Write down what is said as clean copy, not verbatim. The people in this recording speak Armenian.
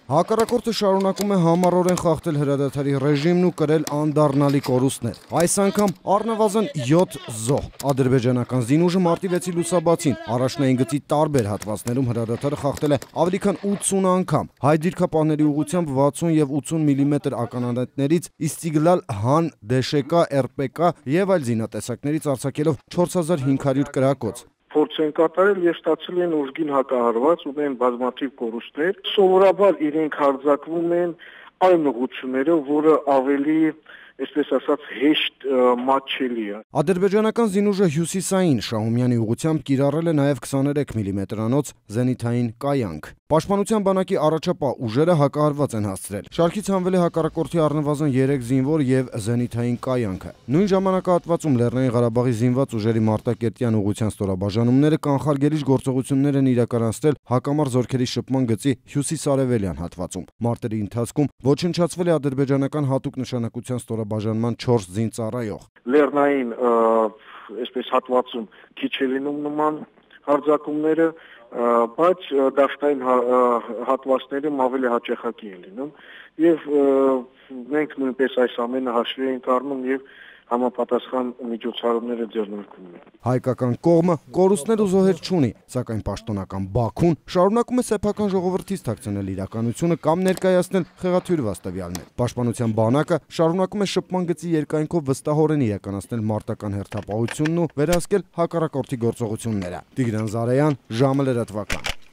Հակառակորդը շարունակում է համառորեն խախտել հրադադարի ռեժիմն ու կրել անդառնալի կորուստներ։ Այս անգամ առնվազն 7 զոհ։ Ադրբեջանական զինուժը մարտի 6-ի լուսաբացին առաջնային գծի տարբեր հատվածներում հրադադարը խախտել է ավելի քան 80 անգամ։ Հայ դիրքապահների ուղղությամբ 60 եւ 80 մմ ականանետներից Իստիգլալ, Han, Դեշեկա, ՌՊԿ եւ այլ զինատեսակներից արձակելով 4500 կրակոց։ Փորձ են կատարել եւ ստացել են ուժգին հակահարված, ունեն բազմաթիվ կորուստներ։ Սովորաբար իրենք հարձակվում են այն ուղղություններով, որը ավելի, այսպես ասած, հեշտ մատչելի է։ Ադրբեջանական զինուժը հյուսիսային Շահումյանի ուղղությամբ կիրառել է նաև 23 մմ-անոց զենիթային կայանք։ Պաշտպանության բանակի առաջապահ ուժերը հակահարված են հասցրել։ Շարքից հանվել է հակառակորդի առնվազն 3 զինվոր եւ զենիթային կայանքը։ Նույն ժամանակահատվածում Լեռնային Ղարաբաղի զինված ուժերի Մարտակերտյան ուղղության ստորաբաժանումները կանխարգելիչ գործողություններ են իրականացրել հակամարտ զորքերի շփման գծի հյուսիս-արևելյան հատվածում։ Մարտերի ընթացքում ոչնչացվել է ադրբեջանական հատուկ նշանակության ստորաբաժանման 4 զինծառայող։ Լեռնային, այսպես հատվածում քիչ է լինում նման հարձակումները, բայց դաշտային հատվածներում ավելի հաճախակի է լինում եւ մենք նույնպես այս ամենը հաշվի ենք առնում եւ համապատասխան միջոցառումները ձեռնարկում ենք։ Հայկական կողմը կորուստներ ու զոհեր չունի, սակայն պաշտոնական Բաքուն շարունակում է սեփական ժողովրդից թաքցնել իրականությունը կամ ներկայացնել խեղաթյուրված տվյալներ։ Պաշտպանության բանակը շարունակում է շփման գծի երկայնքով վստահորեն իրականացնել մարտական հերթապահությունն ու վերահսկել հակառակորդի գործողությունները։ Տիգրան Զարեյան, ժամը լրատվական։